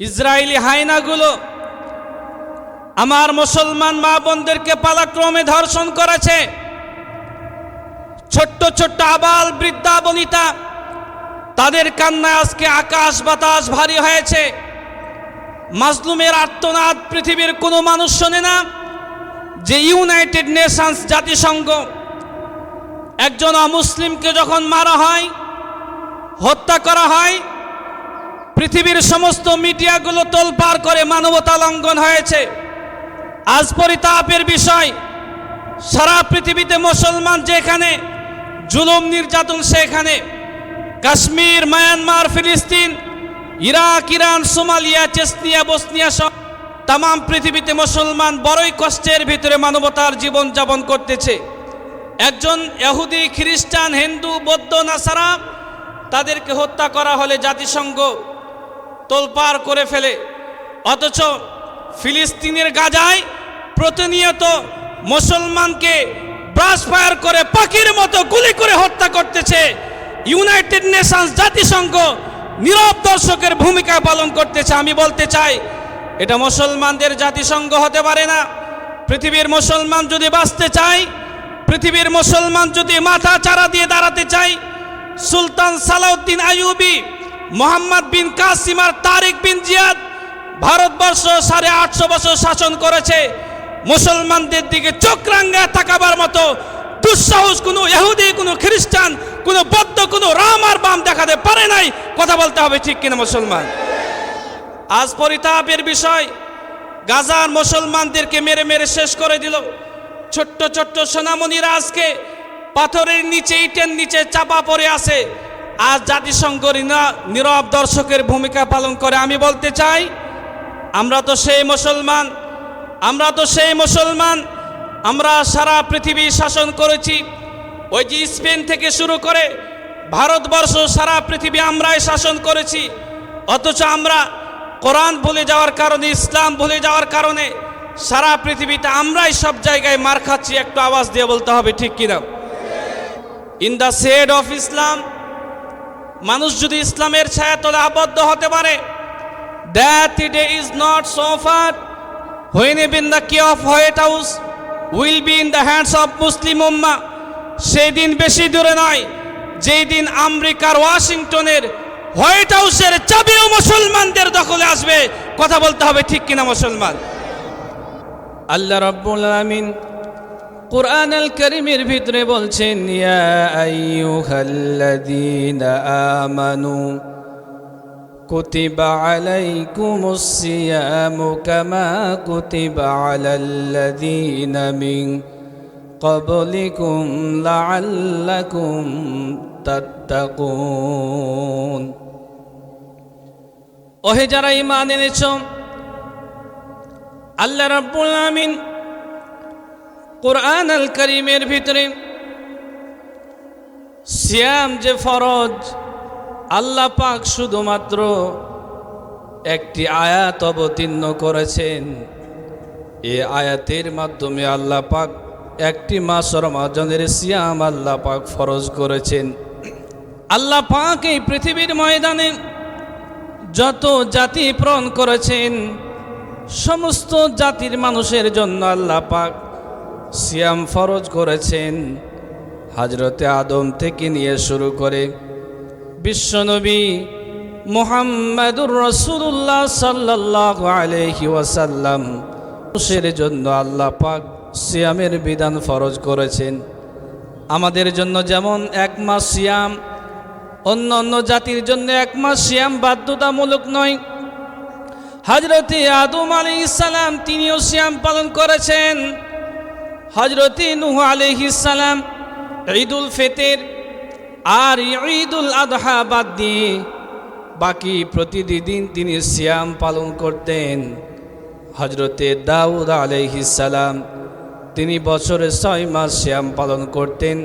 Israeli হায়নাগুলো আমার মুসলমান মা বোনদেরকে পালাক্রমে ধর্ষণ করেছে। ছোট্ট ছোট্ট আবাল বৃদ্ধা বনিতা, তাদের কান্নায় আজকে আকাশ বাতাস ভারী হয়েছে। মাজলুমের আর্তনাদ পৃথিবীর কোনো মানুষ শোনে না। যে ইউনাইটেড নেশনস জাতিসংঘ একজন অমুসলিমকে যখন মারা হয়, হত্যা করা হয়, পৃথিবীর সমস্ত মিডিয়াগুলো তোলপাড় করে মানবতা লঙ্ঘন হয়েছে। আজ পরিতাপের বিষয়, সারা পৃথিবীতে মুসলমান যেখানে জুলুম নির্যাতন, সেখানে কাশ্মীর, মায়ানমার, ফিলিস্তিন, Iraq, Iran, Somalia, Chechnya, Bosnia সহ তাম পৃথিবীতে মুসলমান বড়ই কষ্টের ভিতরে মানবতার জীবন যাপন করতেছে। একজন ইহুদি, খ্রিস্টান, হিন্দু, বৌদ্ধ, নাসারা তাদেরকে হত্যা করা হলে জাতিসংঘ তোলপাড় করে ফেলে। অথচ ফিলিস্তিনের গাজায় প্রতিনিয়ত মুসলমানকে ব্রাশ ফায়ার করে পাখির মতো গুলি করে হত্যা করতেছে। ইউনাইটেড নেশনস জাতিসংঘ নীরব দর্শকের ভূমিকা পালন করতেছে। আমি বলতে চাই, এটা মুসলমানদের জাতিসংঘ হতে পারে না। পৃথিবীর মুসলমান যদি বাঁচতে চায়, পৃথিবীর মুসলমান যদি মাথা চারা দিয়ে দাঁড়াতে চায়, সুলতান সালাউদ্দিন আইয়ুবী, মোহাম্মদ বিন কাসিম আর তারিক বিন জিয়াদ ভারতবর্ষ 850 বছর শাসন করেছে। মুসলমানদের দিকে চোখ রাঙায় তাকাবার মতো দুঃসাহস কোনো ইহুদি, কোনো খ্রিস্টান, কোনো বৌদ্ধ, কোনো রাম আর বাম দেখাতে পারে নাই। কথা বলতে হবে ঠিক কিনা মুসলমান? আজ পরিতাপের বিষয়, গাজার মুসলমানদেরকে মেরে মেরে শেষ করে দিল। ছোট্ট ছোট্ট সোনামণিরা আজকে পাথরের নিচে, ইটের নিচে চাপা পড়ে আছে। আজ জাতিসংঘ নীরব দর্শকের ভূমিকা পালন করে। আমি বলতে চাই, আমরা তো সেই মুসলমান, আমরা তো সেই মুসলমান, আমরা সারা পৃথিবী শাসন করেছি। ওই যে স্পেন থেকে শুরু করে ভারতবর্ষ, সারা পৃথিবী আমরাই শাসন করেছি। অথচ আমরা কোরআন ভুলে যাওয়ার কারণে, ইসলাম ভুলে যাওয়ার কারণে সারা পৃথিবীতে আমরাই সব জায়গায় মার খাচ্ছি। একটু আওয়াজ দিয়ে বলতে হবে ঠিক কিনা? In the shade of Islam, মানুষ যদি ইসলামের ছায়াতলে আবদ্ধ হতে পারে, that day is not so far when even the key of White House will be in the hands of Muslim Ummah। সেই দিন বেশি দূরে নয়, যেই দিন আমেরিকার ওয়াশিংটনের হোয়াইট হাউসের চাবিও মুসলমানদের দখলে আসবে। কথা বলতে হবে ঠিক কিনা মুসলমান? আল্লাহ রাব্বুল আলামিন কুরআন আল কারীমের ভিতরে বলছেন, ইয়া আইয়ুহাল্লাযীনা আমানু কুতিবা আলাইকুমুস সিয়ামু কামা কুতিবা আলাল্লাযীনা মিন ক্বাবলিকুম লাআল্লাকুম তাত্তাকুন। ওহে যারা ঈমান এনেছো, আল্লাহ রাব্বুল আলামিন কুরআন আল কারীমের ভিতরে সিয়াম যে ফরজ, আল্লাহ পাক শুধুমাত্র একটি আয়াত অবতীর্ণ করেছেন। এই আয়াতের মাধ্যমে আল্লাহ পাক একটি মাস রমজানের সিয়াম আল্লাহ পাক ফরজ করেছেন। আল্লাহ পাক এই পৃথিবীর ময়দানে যত জাতি প্রেরণ করেছেন, সমস্ত জাতির মানুষের জন্য আল্লাহ পাক সিয়াম ফরজ করেছেন। হযরতে আদম থেকে নিয়ে শুরু করে বিশ্বনবী মুহাম্মাদুর রাসূলুল্লাহ সাল্লাল্লাহু আলাইহি ওয়াসাল্লাম মানুষের জন্য আল্লাহ পাক সিয়ামের বিধান ফরজ করেছেন। আমাদের জন্য যেমন 1 মাস সিয়াম, অন্য অন্য জাতির জন্য 1 মাস সিয়াম বাধ্যতামূলক নয়। হযরতে আদম আলাইহিস সালাম তিনিও সিয়াম পালন করেছেন। হযরতে নূহ আলাইহিস সালাম ঈদুল ফিতর আর ঈদুল আযহা বাদ দিয়ে বাকি প্রতিদিন তিনি সিয়াম পালন করতেন। হযরতে দাউদ আলাইহিস সালাম তিনি বছরে 6 মাস সিয়াম পালন করতেন।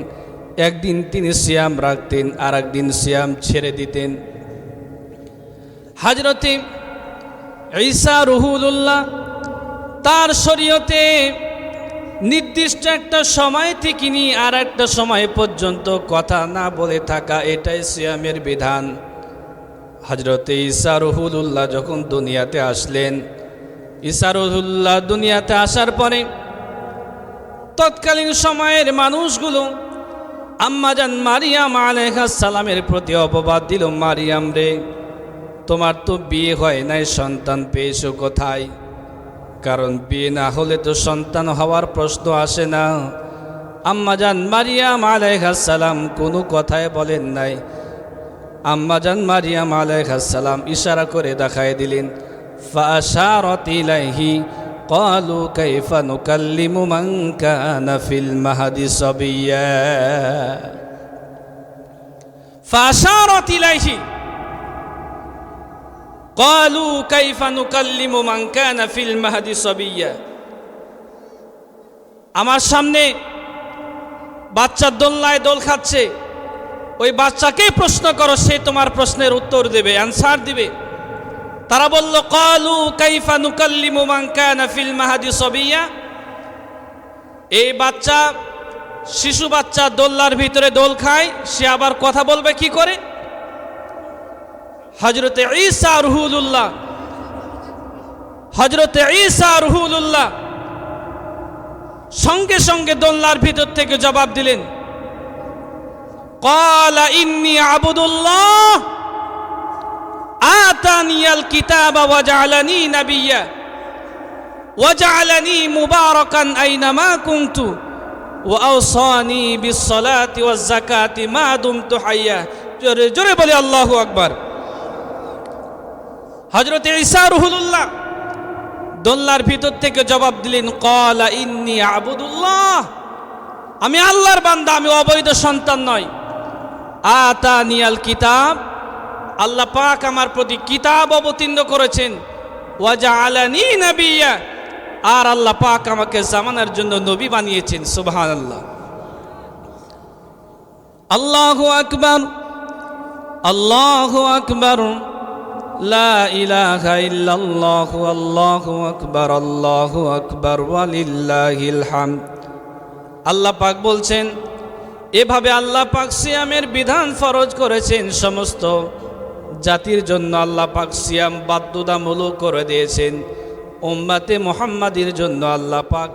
একদিন তিনি সিয়াম রাখতেন, আর একদিন সিয়াম ছেড়ে দিতেন। হযরতে ঈসা রুহুল্লাহ তার শরীয়তে নির্দিষ্ট একটা সময় থেকে নিয়ে আর একটা সময় পর্যন্ত কথা না বলে থাকা, এটাই সিয়ামের বিধান। হযরতে ঈসা রুহুল্লাহ যখন দুনিয়াতে আসলেন, ঈসা রুহুল্লাহ দুনিয়াতে আসার পরে তৎকালীন সময়ের মানুষগুলো আম্মাজান মারিয়াম আলাইহিস সালামের প্রতি অপবাদ দিল, মারিয়াম রে, তোমার তো বিয়ে হয় নাই, সন্তান পেয়েছো কোথায়? কারণ বিয়ে না হলে তো সন্তান হওয়ার প্রশ্ন আসে না। আম্মাজান মারিয়াম আলাইহিস সালাম কোনো কথাই বলেন নাই। আম্মাজান মারিয়াম আলাইহিস সালাম ইশারা করে দেখায় দিলেন, ফাআশারাত ইলাইহি ক্বালু কাইফা নুকাল্লিমু মান কানা ফিল মাহদি সাবিয়্যা। ফাআশারাত ইলাইহি ক্বালু কাইফা নুকাল্লিমু মান কানা ফিল মাহদি সাবিয়্যা। আমার সামনে বাচ্চা দোলনায় দোল খাচ্ছে, ওই বাচ্চাকে প্রশ্ন করো, সে তোমার প্রশ্নের উত্তর দেবে, অ্যানসার দিবে। তারা বলল, ক্বালু কাইফা নুকাল্লিমু মান কানা ফিল মাহদি সাবিয়্যা। এই বাচ্চা, শিশু বাচ্চা দোলনার ভিতরে দোল খায়, সে আবার কথা বলবে কি করে? হযরতে ঈসা রুহুল্লাহ, হযরতে ঈসা রুহুল্লাহ সঙ্গে সঙ্গে দোলনার ভিতর থেকে জবাব দিলেন, ক্বালা ইন্নী আবুদুল্লাহ আতানিয়াল কিতাবা ওয়া জাআলানি নাবিয়্যা ওয়া জাআলানি মুবারাকান আইনামা কুনতু ওয়া আওসানি বিস সালাতি ওয়াজ যাকাতি মা দুমতু হাইয়্যা। জোরে জোরে বলে আল্লাহু আকবার। হযরতে ঈসা রুহুল্লাহ দোলনার ভিতর থেকে জবাব দিলেন, ক্বালা ইন্নী আবুদুল্লাহ, আমি আল্লাহর বান্দা, আমি অবৈধ সন্তান নয়। আতানিয়াল কিতাব, আল্লাহ পাক আমার প্রতি কিতাব অবতীর্ণ করেছেন। ওয়া জাআলানি নাবিয়্যা, আর আল্লাহ পাক আমাকে জামানার জন্য নবী বানিয়েছেন। সুবহানাল্লাহ। আল্লাহু আকবার, আল্লাহু আকবার, লা ইলাহা ইল্লাল্লাহু, আল্লাহু আকবার, আল্লাহু আকবার, ওয়ালিল্লাহিল হামদ। আল্লাহ পাক বলছেন, এভাবে আল্লাহ পাক সিয়ামের বিধান ফরজ করেছেন সমস্ত জাতির জন্য। আল্লাহ পাক সিয়াম বাধ্যতামূলক করে দিয়েছেন। উম্মতে মুহাম্মাদির জন্য আল্লাহ পাক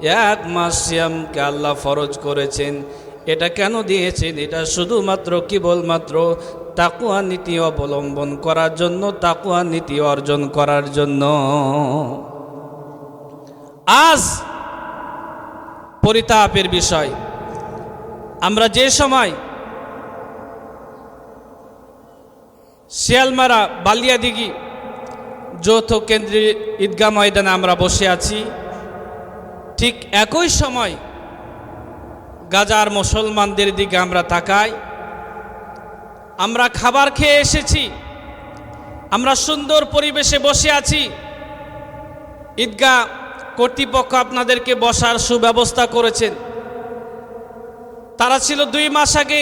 1 মাস সিয়ামকে আল্লাহ ফরজ করেছেন। এটা কেন দিয়েছেন? এটা শুধুমাত্র কেবলমাত্র তাকওয়া নীতি অবলম্বন করার জন্য, তাকওয়া নীতি অর্জন করার জন্য। আজ পরিতাপের বিষয়, আমরা যে সময় শিয়ালমারা বালিয়াদিঘি যৌথ কেন্দ্রীয় ঈদগাহ ময়দানে আমরা বসে আছি, ঠিক একই সময় গাজার মুসলমানদের দিকে আমরা তাকাই। আমরা খাবার খেয়ে এসেছি, আমরা সুন্দর পরিবেশে বসে আছি। ঈদগাহ কর্তৃপক্ষ আপনাদেরকে বসার সুব্যবস্থা করেছেন। তারা ছিল 2 মাস আগে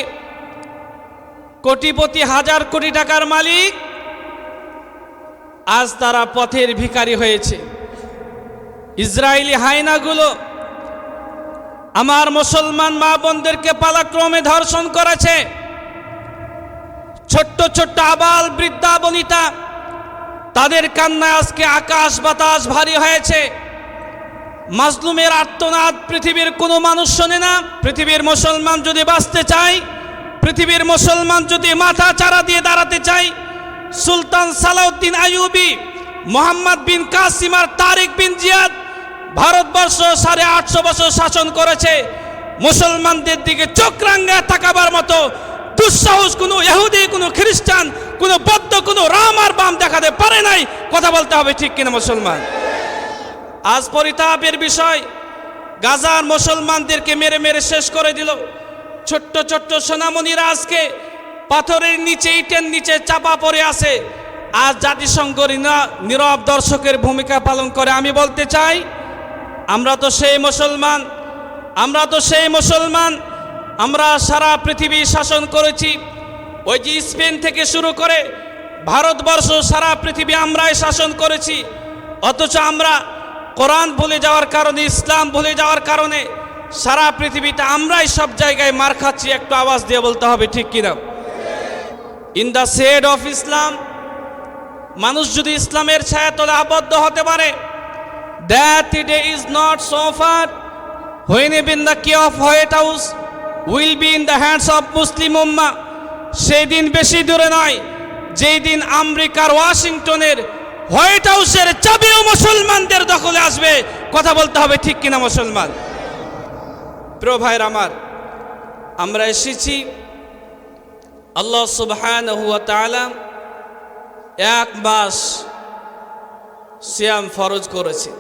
কোটিপতি, 1000 কোটি টাকার মালিক, আজ তারা পথের ভিখারি হয়েছে। ইসরায়েলি হায়নাগুলো আমার মুসলমান মা বোনদেরকে পালাক্রমে ধর্ষণ করেছে। ছোট্ট ছোট্ট আবাল বৃদ্ধা বনিতা, তাদের কান্নায় আজকে আকাশ বাতাস ভারী হয়েছে। মাজলুমের আর্তনাদ পৃথিবীর কোনো মানুষ শোনে না। পৃথিবীর মুসলমান যদি বাঁচতে চায়, পৃথিবীর মুসলমান যদি মাথা চারা দিয়ে দাঁড়াতে চায়, সুলতান সালাউদ্দিন আইয়ুবী, মোহাম্মদ বিন কাসিম আর তারিক বিন জিয়াদ ভারতবর্ষ 850 বছর শাসন করেছে। মুসলমানদের দিকে চোখ রাঙায় তাকাবার মতো দুঃসাহস কোনো ইহুদি, কোনো খ্রিস্টান, কোনো বৌদ্ধ, কোনো রাম আর বাম দেখাতে পারে নাই। কথা বলতে হবে, ঠিক কিনা মুসলমান? আজ পরিতাপের বিষয়, গাজার মুসলমানদেরকে মেরে মেরে শেষ করে দিল। ছোট্ট ছোট্ট সোনামণিরা আজকে পাথরের নিচে, ইটের নিচে চাপা পড়ে আছে। আজ জাতিসংঘ নীরব দর্শকের ভূমিকা পালন করে। আমি বলতে চাই, আমরা তো সেই মুসলমান, আমরা তো সেই মুসলমান, আমরা সারা পৃথিবী শাসন করেছি। ওই যে স্পেন থেকে শুরু করে ভারতবর্ষ, সারা পৃথিবী আমরাই শাসন করেছি। অথচ আমরা কোরআন ভুলে যাওয়ার কারণে, ইসলাম ভুলে যাওয়ার কারণে সারা পৃথিবীতে আমরাই সব জায়গায় মার খাচ্ছি। একটু আওয়াজ দিয়ে বলতে হবে, ঠিক কিনা? In the shade of Islam মানুষ যদি ইসলামের ছায়াতলে আবদ্ধ হতে পারে, that day is not so far when even the key of White House will be in the hands of Muslim Ummah. সেই দিন বেশি দূরে নয় যেই দিন আমেরিকার ওয়াশিংটনের হোয়াইট হাউসের চাবিও মুসলমানদের দখলে আসবে। কথা বলতে হবে ঠিক কিনা মুসলমান? প্রিয় ভাইরা আমার, আমরা এসেছি আল্লাহ সুবহানাহু ওয়া তাআলা এক মাস সিয়াম ফরজ করেছে।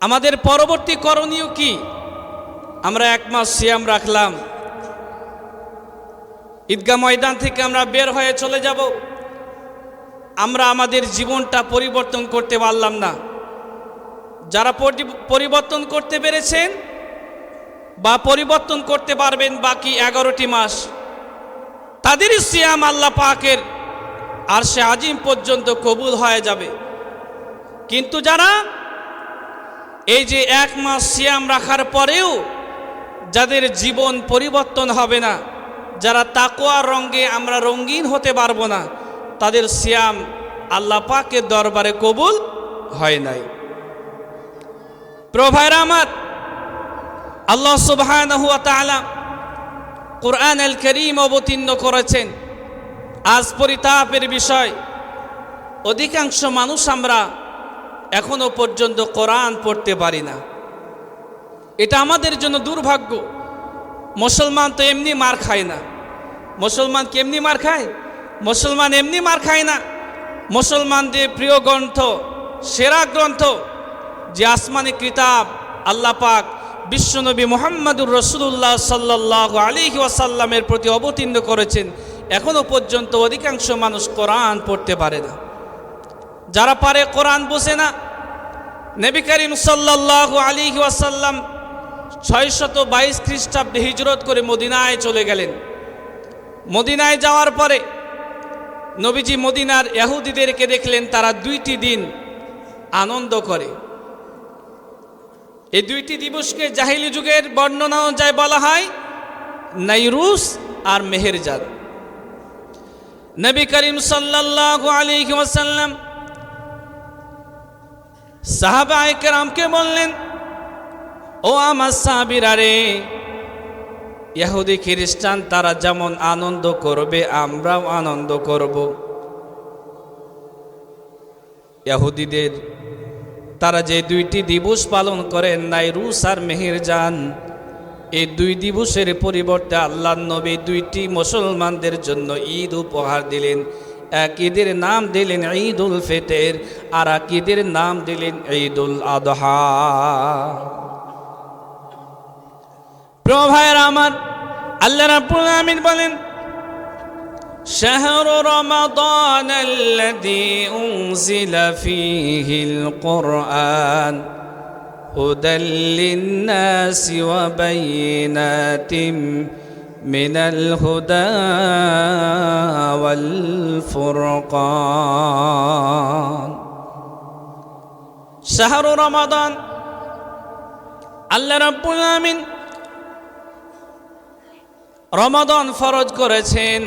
আমাদের পরবর্তী করণীয় কি? আমরা এক মাস সিয়াম রাখলাম, ঈদগাহ ময়দান থেকে আমরা বের হয়ে চলে যাব, আমরা আমাদের জীবনটা পরিবর্তন করতে পারলাম না। যারা পরিবর্তন করতে পেরেছেন বা পরিবর্তন করতে পারবেন বাকি 11টি মাস, তাদেরই সিয়াম আল্লাহ পাকের আরশে আজিম পর্যন্ত কবুল হয়ে যাবে। কিন্তু যারা এই যে এক মাস সিয়াম রাখার পরেও যাদের জীবন পরিবর্তন হবে না, যারা তাকওয়ার রঙে আমরা রঙিন হতে পারবো না, তাদের সিয়াম আল্লাহ পাকের দরবারে কবুল হয় নাই। প্রিয় ভাইরা আমার, আল্লাহ সুবহানাহু ওয়া তাআলা কুরআন আল কারীম অবতীর্ণ করেছেন। আজ পরিতাপের বিষয়, অধিকাংশ মানুষ আমরা এখনো পর্যন্ত কোরআন পড়তে পারি না। এটা আমাদের জন্য দুর্ভাগ্য। মুসলমান তো এমনি মার খায় না। মুসলমান কি এমনি মার খায়? মুসলমান এমনি মার খায় না। মুসলমানদের প্রিয় গ্রন্থ, সেরা গ্রন্থ যে আসমানি কিতাব আল্লাহ পাক বিশ্বনবী মুহাম্মদুর রাসূলুল্লাহ সাল্লাল্লাহু আলাইহি ওয়াসাল্লামের প্রতি অবতীর্ণ করেছেন, এখনো পর্যন্ত অধিকাংশ মানুষ কোরআন পড়তে পারে না। যারা পারে কোরআন বোঝে না। নবী করিম সাল্লাল্লাহু আলাইহি ওয়াসাল্লাম 622 খ্রিস্টাব্দে হিজরত করে মদিনায় চলে গেলেন। মদিনায় যাওয়ার পরে নবীজি মদিনার ইহুদিদেরকে দেখলেন তারা 2টি দিন আনন্দ করে। এই 2টি দিবসকে জাহিলি যুগের বর্ণনা অনুযায়ী বলা হয় নাইরুস আর মেহেরজাদ। নবী করিম সাল্লাল্লাহু আলাইহি ওয়াসাল্লাম সাহাবায়ে কেরামকে বললেন, ও আমার সাহাবীরা রে, ইহুদি খ্রিস্টান তারা যেমন আনন্দ করবে আমরাও আনন্দ করব। ইহুদিদের তারা যে 2টি দিবস পালন করেন নাইরুস আর মেহেরজান, এই 2 দিবসের পরিবর্তে আল্লাহর নবী 2টি মুসলমানদের জন্য ঈদ উপহার দিলেন। এক ঈদের নাম দিলেন ঈদুল ফিতর, আর এক ঈদের নাম দিলেন ঈদুল আযহা। প্রিয় ভাইরা আমার, আল্লাহ রাব্বুল আলামিন বলেন, শাহরু রমাদান আল্লাযী উনজিলা ফীহিল কুরআন হুদাল লিন-নাসি ওয়া বায়িনাতিম মিনাল হুদা ওয়াল ফুরকান। শাহরু রমাদান, আল্লাহ রাব্বুল আলামিন রমাদান ফরজ করেছেন।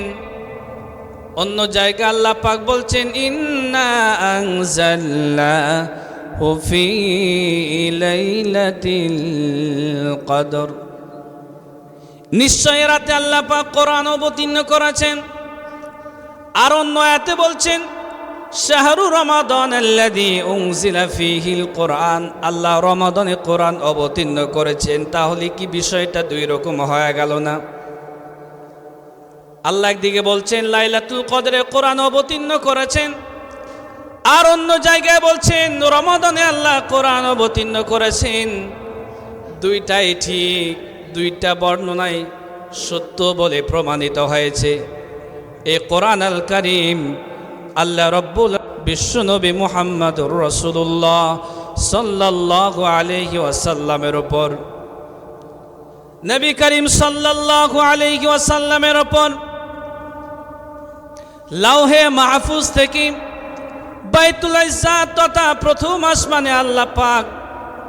অন্য জায়গায় আল্লাহ পাক বলছেন, ইন্না আনজালনাহু ফী লাইলাতিল কদর। নিশ্চয় রাতে আল্লাহ পাক কোরআন অবতীর্ণ করেছেন। আর অন্য আয়াতে বলছেন, শাহরু রমাদান আল্লাযী উনজিলা ফীহিল কুরআন। আল্লাহ রমাদানে কোরআন অবতীর্ণ করেছেন। তাহলে কি বিষয়টা 2 রকম হয়ে গেল না? আল্লাহ একদিকে বলছেন লাইলাতুল কদরে কোরআন অবতীর্ণ করেছেন, আর অন্য জায়গায় বলছেন রমাদানে আল্লাহ কোরআন অবতীর্ণ করেছেন। 2টাই ঠিক, 2টা বর্ণনাই সত্য বলে প্রমাণিত হয়েছে। এই কোরআন আল কারীম আল্লাহ রব্বুল বিশ্বনবী মুহাম্মদুর রাসূলুল্লাহ সাল্লাল্লাহু আলাইহি ওয়াসাল্লামের উপর, নবী করিম সাল্লাল্লাহু আলাইহি ওয়াসাল্লামের উপর লাউহে মাহফুজ থেকে বাইতুল ইজ্জাত তথা প্রথম আসমানে আল্লাহ পাক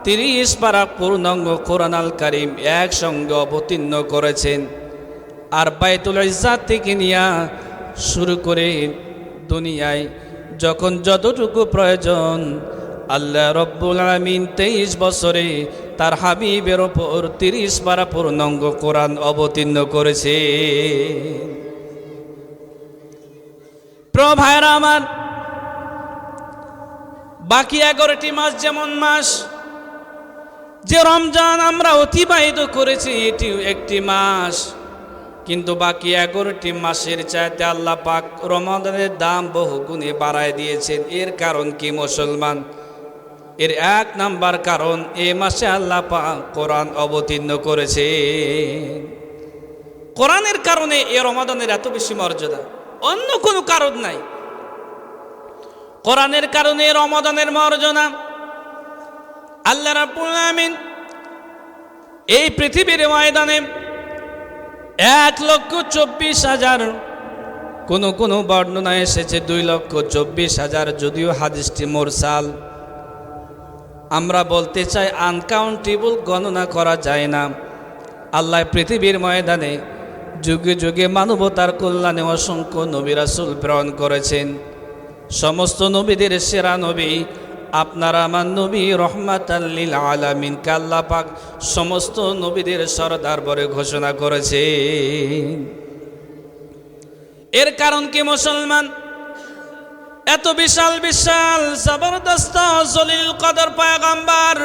30 পারা পূর্ণাঙ্গ কোরআন আল কারীম একসঙ্গে অবতীর্ণ করেছেন। আর বাইতুল ইজ্জাত থেকে নিয়ে শুরু করে দুনিয়ায় যখন যতটুকু প্রয়োজন আল্লাহ রব্বুল আলামিন 23 বছরে তার হাবিবের ওপর 30 পারা পূর্ণাঙ্গ কোরআন অবতীর্ণ করেছে। প্রিয় ভাইরা আমার, বাকি 11টি মাস যেমন মাস, যে রমজান আমরা অতিবাহিত করেছি এটি একটি মাস, কিন্তু বাকি 11টি মাসের চাইতে আল্লাহ পাক রমাদানের দাম বহু গুণে বাড়ায় দিয়েছেন। এর কারণ কি মুসলমান? এর 1 নাম্বার কারণ, এই মাসে আল্লাহ পাক কোরআন অবতীর্ণ করেছে। কোরআনের কারণে এই রমাদানের এত বেশি মর্যাদা, অন্য কোনো কারণ নাই। কোরআনের কারণে রমাদানের মর্যাদা। আল্লাহ রাব্বুল আলামিন এই পৃথিবীর ময়দানে 1,24,000, কোন বর্ণনায় এসেছে 2,24,000, যদিও হাদিসটি মুরসাল। আমরা বলতে চাই আনকাউন্টেবল, গণনা করা যায় না। আল্লাহ পৃথিবীর ময়দানে যুগে যুগে মানবতার কল্যাণে অসংখ্য নবী রাসূল প্রেরণ করেছেন। সমস্ত নবীদের সেরা নবী আপনার আমার নবী রহমাতাল লিল আলামিন, আল্লাহ পাক সমস্ত নবীদের সরদার বলে ঘোষণা করেছে। এর কারণ কি মুসলমান? এত বিশাল বিশাল জবরদস্ত জলিল কদর পয়গম্বর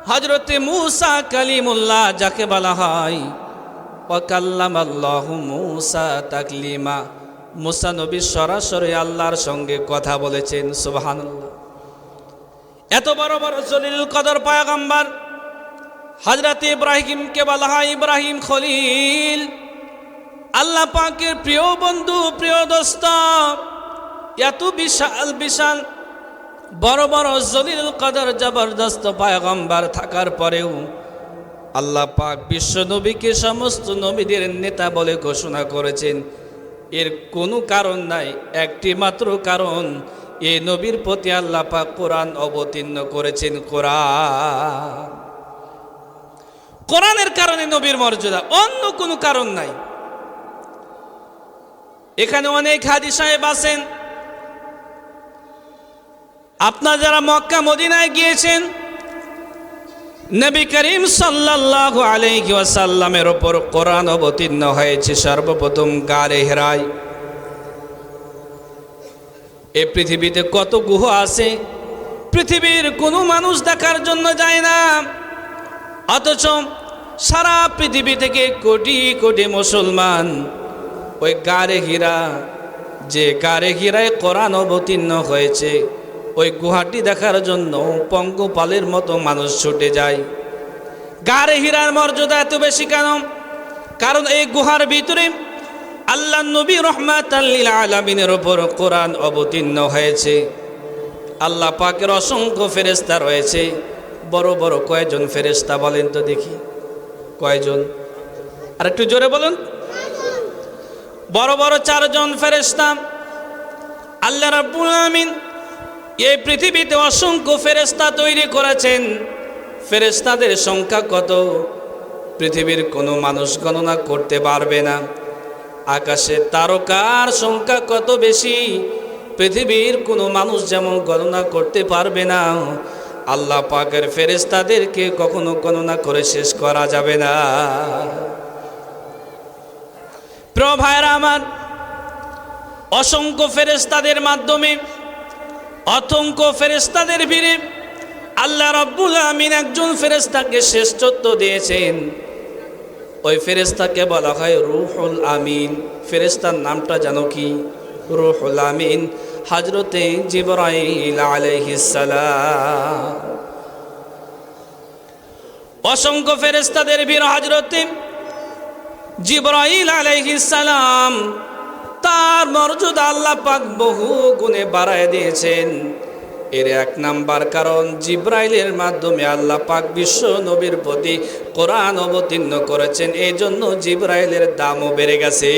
হযরতে মূসা কালিমুল্লাহ যাকে বলা হয়, ওয়া কাল্লামাল্লাহু মূসা তাকলিমা, মূসা নবী সরাসরি আল্লাহর সঙ্গে কথা বলেছেন। সুবহানাল্লাহ। এত বড় বড় জলিল কদর পয়গম্বর হযরত ইব্রাহিমকে বলা হয় ইব্রাহিম খলিল, আল্লাহ পাকের প্রিয় বন্ধু, প্রিয় দোস্ত। এত বিশাল বিশাল বড় বড় জলিল কদর জবরদস্ত পয়গম্বর থাকার পরেও আল্লাহ পাক বিশ্ব নবীকে সমস্ত নবীদের নেতা বলে ঘোষণা করেছেন। এর কোনো কারণ নাই, একটি মাত্র কারণ, এই নবীর প্রতি আল্লাহ পাক কোরআন অবতীর্ণ করেছেন। কোরআনের কারণে নবীর মর্যাদা, অন্য কোনো কারণ নাই। এখানে অনেক হাজী সাহেব আছেন, আপনারা যারা মক্কা মদিনায় গিয়েছেন, নবী করিম সাল্লাল্লাহু আলাইহি ওয়াসাল্লামের উপর কোরআন অবতীর্ণ হয়েছে সর্বপ্রথম গারে হেরায়। এই পৃথিবীতে কত গুহা আছে, পৃথিবীর কোনো মানুষ দেখার জন্য যায় না, অথচ সারা পৃথিবী থেকে কোটি কোটি মুসলমান ওই গারে হীরা, যে গারে হীরায় কোরআন অবতীর্ণ হয়েছে, ওই গুহাটি দেখার জন্য পঙ্গপালের মতো মানুষ ছুটে যায়। গারে হীরার মর্যাদা এত বেশি কেন? কারণ এই গুহার ভিতরে আল্লাহ নবী রহমাতাল লিল আলামিনের উপর কোরআন অবতীর্ণ হয়েছে। আল্লাহ পাকের অসংখ্য ফেরেশতা রয়েছে। বড় বড় কয়জন ফেরেশতা বলেন তো দেখি, কয়জন? আর একটু জোরে বলুন। বড় বড় 4 জন ফেরেশতা। আল্লাহ রাব্বুল আলামিন এই পৃথিবীতে অসংখ্য ফেরেশতা তৈরি করেছেন। ফেরেশতাদের সংখ্যা কত পৃথিবীর কোনো মানুষ গণনা করতে পারবে না। আকাশে তারকার সংখ্যা কত বেশি পৃথিবীর কোনো মানুষ যেমন গণনা করতে পারবে না, আল্লাহ পাকের ফেরেশতাদেরকে কখনো গণনা করে শেষ করা যাবে না। প্রিয় ভাইরা আমার, অসংখ্য ফেরেশতাদের মাধ্যমে, অসংখ্য ফেরেশতাদের ভিড়ে আল্লাহ রাব্বুল আমিন একজন ফেরেশতাকে শ্রেষ্ঠত্ব দিয়েছেন। ওই ফেরেশতাকে বলা হয় রূহুল আমিন। ফেরেশতার নামটা জানো কি? রূহুল আমিন, হযরতে জিবরাইল আলাইহিস সালাম। অসংখ্য ফেরেশতাদের ভিড় হযরতে জিবরাইল আলাইহিস সালাম, তার মর্যাদা আল্লাহ পাক বহু গুণে বাড়ায় দিয়েছেন। এর 1 নাম্বার কারণ, জিবরাইলের মাধ্যমে আল্লাহ পাক বিশ্ব নবীর প্রতি কোরআন অবতীর্ণ করেছেন, এই জন্য জিবরাইলের দামও বেড়ে গেছে।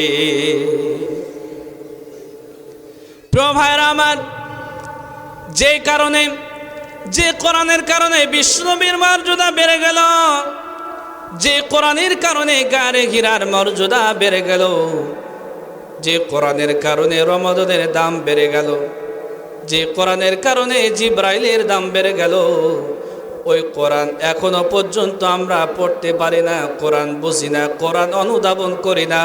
প্রিয় ভাইরা আমার, যে কারণে, যে কোরআনের কারণে বিশ্ব নবীর মর্যাদা বেড়ে গেল, যে কোরআনের কারণে গারে হীরার মর্যাদা বেড়ে গেল, যে কোরআনের কারণে রমাদানের দাম বেড়ে গেল, যে কোরআনের কারণে জিব্রাইলের দাম বেড়ে গেল, ওই কোরআন এখনো পর্যন্ত আমরা পড়তে পারি না, কোরআন বুঝি না, কোরআন অনুধাবন করি না।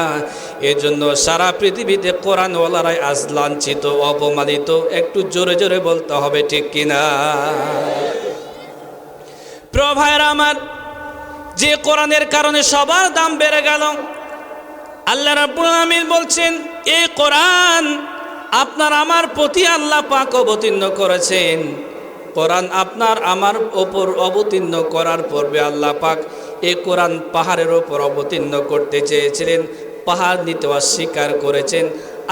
এজন্য সারা পৃথিবীতে কোরআনওয়ালারাই আজ লাঞ্ছিত, অপমানিত। একটু জোরে জোরে বলতে হবে, ঠিক কিনা? প্রিয় ভাইরা আমার, যে কোরআনের কারণে সবার দাম বেড়ে গেল, আল্লাহ রাব্বুল আলামিন বলছেন এই কোরআন আপনার আমার প্রতি আল্লাহ পাক অবতীর্ণ করেছেন। কোরআন আপনার আমার ওপর অবতীর্ণ করার পূর্বে আল্লাহ পাক এই কোরআন পাহাড়ের ওপর অবতীর্ণ করতে চেয়েছিলেন, পাহাড় নিতে অস্বীকার করেছেন।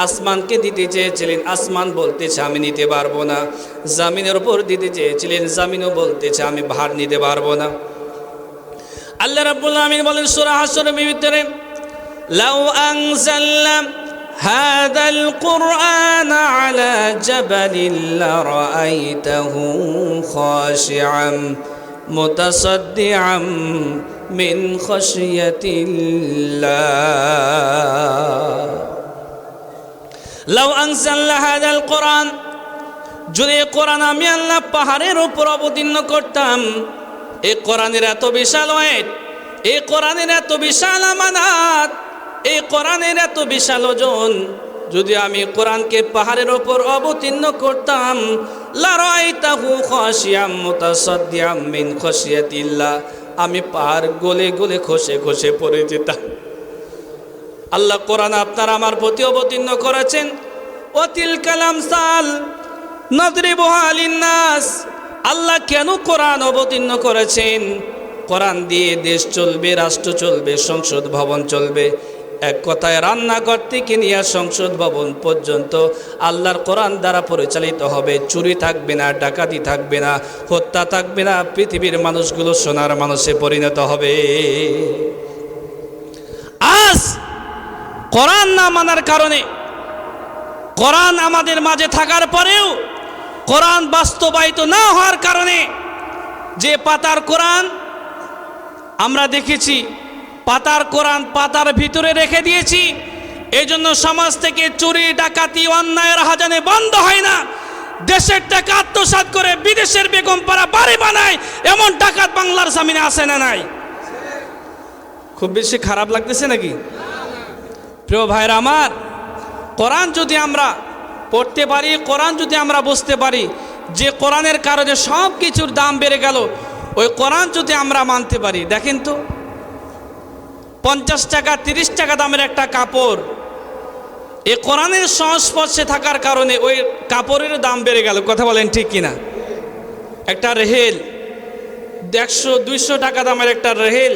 আসমানকে দিতে চেয়েছিলেন, আসমান বলতেছে আমি নিতে পারবো না। জামিনের ওপর দিতে চেয়েছিলেন, জামিনও বলতেছে আমি পাহাড় নিতে পারবো না। আল্লাহ রাব্বুল আলামিন বলেন সূরা হাশরের ভিতরে, লাউ আনজালনা হাযাল কুরআন আলা জাবালিন লারাআইতাহু খাশিআন মুতাসাদ্দিআন মিন খাশিয়াতিল্লাহ। লাউ আনজালনা হাযাল কুরআন, যদি কোরআন আমি আল্লাহ পাহাড়ের উপর অবতীর্ণ করতাম, এই কোরআনের এত বিশাল ওয়েট, এই কোরআনের এত বিশাল আমানত, এই কোরআনের এত বিশাল ওজন, যদি আমি কোরআনকে পাহাড়ের ওপর অবতীর্ণ করতাম, লারাআইতাহু খাশিয়াম মুতাসাদ্দিআম মিন খাশিয়াতিল্লাহ, আমি পাহাড় গলে গলে খসে খসে পড়ে যেতাম। আল্লাহ কোরআন আপনার আমার প্রতি অবতীর্ণ করেছেন। ওয়াতিল কালাম সাল নাদরিবুহা লিন্নাস, আল্লাহ কেন কোরআন অবতীর্ণ করেছেন? কোরআন দিয়ে দেশ চলবে, রাষ্ট্র চলবে, সংসদ ভবন চলবে। এক কথায় রান্নাঘর থেকে নিয়ে সংসদ ভবন পর্যন্ত আল্লাহর কোরআন দ্বারা পরিচালিত হবে। চুরি থাকবে না, ডাকাতি থাকবে না, হত্যা থাকবে না। পৃথিবীর মানুষগুলো সোনার মানুষে পরিণত হবে। আজ কোরআন না মানার কারণে, কোরআন আমাদের মাঝে থাকার পরেও কোরআন বাস্তবায়িত না হওয়ার কারণে, যে পাতার কোরআন আমরা দেখেছি, পাতার কোরআন পাতার ভিতরে রেখে দিয়েছি। এই জন্য সমাজ থেকে চুরি, ডাকাতি, অন্যায়ের হাজানে বন্ধ হয় না। দেশের টাকা আত্মসাৎ করে বিদেশের বেগম পাড়া বাড়ি বানায়, এমন ডাকাত বাংলার জমিনে আসে না নাই? খুব বেশি খারাপ লাগতেছে নাকি? প্রিয় ভাইরা আমার, কোরআন যদি আমরা পড়তে পারি, কোরআন যদি আমরা বুঝতে পারি যে কোরআনের কারণে সব কিছুর দাম বেড়ে গেল, ওই কোরআন যদি আমরা মানতে পারি, দেখেন তো 50 টাকা 30 টাকা দামের একটা কাপড়, এই কোরআনের সংস্পর্শে থাকার কারণে ওই কাপড়ের দাম বেড়ে গেল। কথা বলেন ঠিক কিনা? একটা রেহেল 100-200 টাকা দামের একটা রেহেল,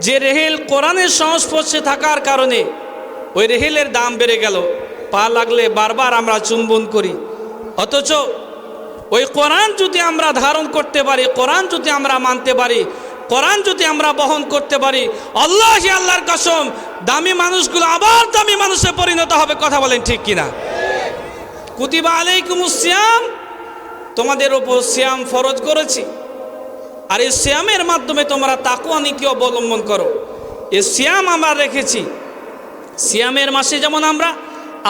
যে রেহেল কোরআনের সংস্পর্শে থাকার কারণে ওই রেহেলের দাম বেড়ে গেল। পা লাগলে বারবার আমরা চুম্বন করি, অথচ ওই কোরআন যদি আমরা ধারণ করতে পারি, কোরআন যদি আমরা মানতে পারি, কোরআন যদি আমরা বহন করতে পারি, আল্লাহি আল্লাহর কসম দামি মানুষগুলো আবার দামি মানুষে পরিণত হবে। কথা বলেন ঠিক কিনা? কুতিবা আলাইকুমুস সিয়াম, তোমাদের উপর সিয়াম ফরজ করেছি, আর এই সিয়ামের মাধ্যমে তোমরা তাকওয়া নীতি অবলম্বন করো। এই সিয়াম আমরা রেখেছি, সিয়ামের মাসে যেমন আমরা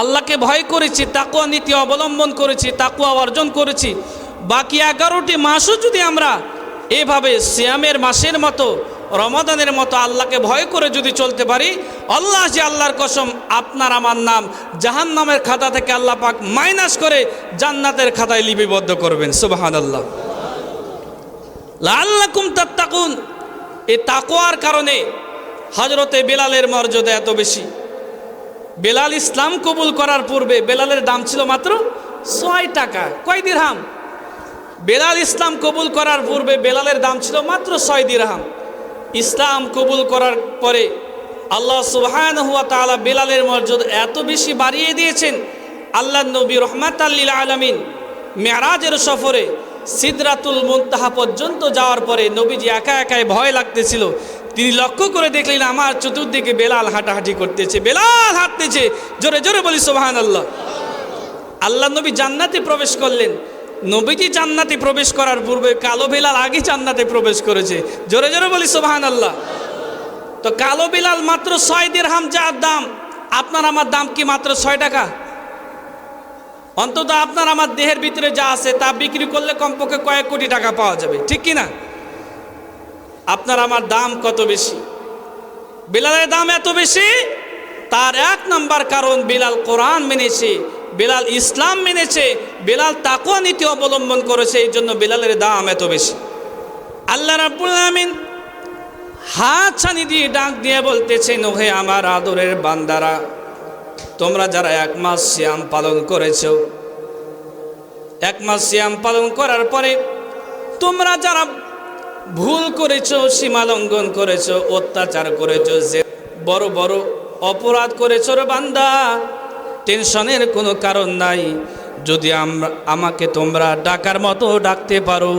আল্লাহকে ভয় করেছি, তাকওয়া নীতি অবলম্বন করেছি, তাকওয়া অর্জন করেছি, বাকি 11টি মাসও যদি আমরা এভাবে সিয়ামের মাসের মতো, রমাদানের মতো আল্লাহকে ভয় করে যদি চলতে পারি, আল্লাহ যে আল্লাহর কসম আপনার আমার নাম জাহান্নামের খাতা থেকে আল্লাহ পাক মাইনাস করে জান্নাতের খাতায় লিপিবদ্ধ করবেন। সুবহানাল্লাহ। লাআল্লাকুম তাত্তাকুন, এই তাকওয়ার কারণে হযরতে বেলালের মর্যাদা এত বেশি। বেলাল ইসলাম কবুল করার পূর্বে বেলালের দাম ছিল মাত্র 6 টাকা। কয় দিরহাম? বেলাল ইসলাম কবুল করার পূর্বে বেলালের দাম ছিল মাত্র 6 দিরহাম। ইসলাম কবুল করার পরে আল্লাহ সুবহানাহু ওয়া তাআলা বেলালের মর্যাদা এত বেশি বাড়িয়ে দিয়েছেন। আল্লাহ নবী রহমাতাল লিল আলামিন মেরাজের সফরে সিদরাতুল মুনতাহা পর্যন্ত যাওয়ার পরে নবীজি একা একাই ভয় লাগতেছিল। তিনি লক্ষ্য করে দেখলেন আমার চতুর্দিকে বেলাল হাঁটাহাঁটি করতেছে, বেলাল হাঁটতেছে। জোরে জোরে বলি সুবহানাল্লাহ। আল্লাহ নবী জান্নাতে প্রবেশ করলেন। নবীজি জান্নাতে প্রবেশ করার পূর্বে কালো বেলাল আগে জান্নাতে প্রবেশ করেছে। জোরে জোরে বলি সুবহানাল্লাহ। তো কালো বেলাল মাত্র 6 দিরহাম যার দাম, আপনার আমার দাম কি মাত্র 6 টাকা? অন্তত আপনার আমার দেহের ভিতরে যা আছে তা বিক্রি করলে কমপক্ষে কয়েক কোটি টাকা পাওয়া যাবে, ঠিক কি না? আপনার আমার দাম কত বেশি? বিলালের দাম এত বেশি, তার 1 নাম্বার কারণ বিলাল কোরআন মেনেছে, বিলাল ইসলাম মেনেছে, বিলাল তাকওয়া নীতি অবলম্বন করেছে, এই জন্য বিলালের দাম এত বেশি। আল্লাহ রাব্বুল আলামিন হাত ছানি দিয়ে ডাক দিয়ে বলতেছেন, ওহে আমার আদরের বান্দারা, তোমরা যারা 1 মাস সিয়াম পালন করেছো, 1 মাস সিয়াম পালন করার পরে তোমরা যারা ভুল করেছো, সীমা লঙ্ঘন করেছো, অত্যাচার করেছো, যে বড় বড় অপরাধ করেছো রে বান্দা, টেনশনের কোনো কারণ নাই। যদি আমাকে তোমরা ডাকার মতো ডাকতে পারো,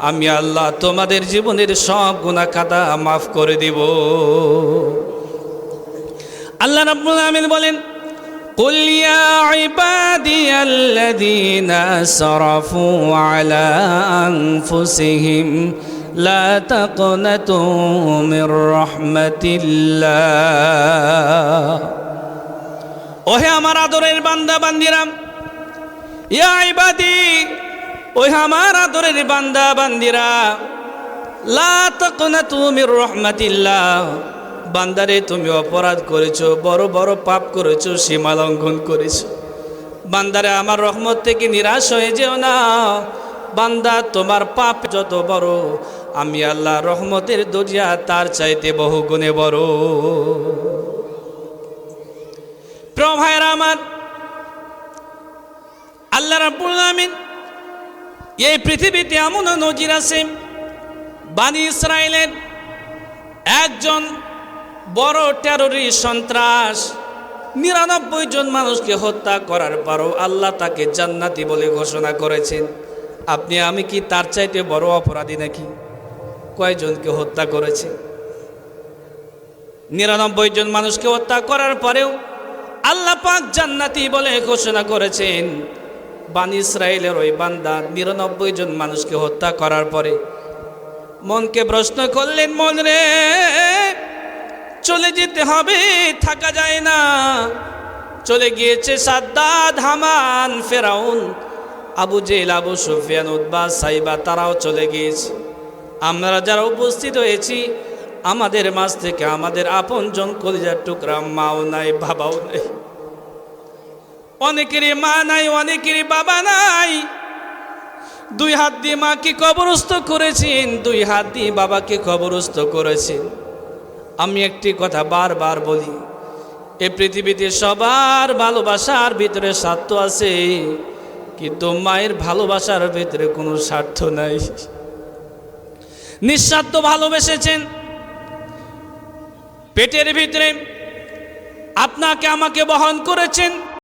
আমি আল্লাহ তোমাদের জীবনের সব গুনাহ খাতা মাফ করে দিব। আল্লাহ রাব্বুল আলামিন বলেন, قل يا عبادي الذين أسرفوا على أنفسهم لا تقنطوا من رحمة الله। ওহে আমার আদরের বান্দা বান্দিরা, ইয়া ইবাদি, ওহে আমার আদরের বান্দা বান্দিরা, লা তাকনাতু মির রাহমাতিল্লাহ, বান্দারে তুমি অপরাধ করেছো, বড় বড় পাপ করেছো, সীমা লঙ্ঘন করেছো, বান্দারে আমার রহমত থেকে নিরাশ হয়ে যেও না। বান্দা তোমার পাপ যত বড়, আমি আল্লাহ রহমতের দরিয়া তার চাইতে বহু গুণে বড়। প্রিয় ভাইরা আমার, আল্লাহ রাব্বুল আলামিন এই পৃথিবীতে এমন নজির আছে, বানি ইসরায়েলের একজন বড় টেররিস্ট সন্ত্রাস 99 জন মানুষকে হত্যা করার পরও আল্লাহ তাকে জান্নাতি বলে ঘোষণা করেছেন। আপনি আমি কি তার চাইতে বড় অপরাধী নাকি? কয়জনকে হত্যা করেছে? 99 জন মানুষকে হত্যা করার পরেও আল্লাহ পাক জান্নাতি বলে ঘোষণা করেছেন। বানি ইসরায়েলের ওই বান্দা 99 জন মানুষকে হত্যা করার পরে মনকে প্রশ্ন করলেন, মন রে, চলে যেতে হবে, থাকা যায় না। চলে গিয়েছে সাদ্দাদ, হামান, ফেরাউন, আবু জেহেল, আবু সুফিয়ান, উতবা, সাইবা, তারাও চলে গিয়েছে। আমরা যারা উপস্থিত হয়েছি, আমাদের মাঝ থেকে আমাদের আপনজন কলিজার টুকরা মাও নাই, বাবাও নাই। অনেকেরই মা নাই, অনেকেরই বাবা নাই। 2 হাত দিয়ে মাকে কবরস্থ করেছেন, 2 হাত দিয়ে বাবাকে কবরস্থ করেছেন। আমি একটি কথা বারবার বলি, এই পৃথিবীতে সবার ভালোবাসার ভিতরে স্বার্থ আছে, কিন্তু মায়ের ভালোবাসার ভিতরে কোনো স্বার্থ নাই। নিঃস্বার্থ ভালোবেসেছেন। পেটের ভিতরে আপনাকে আমাকে বহন করেছেন।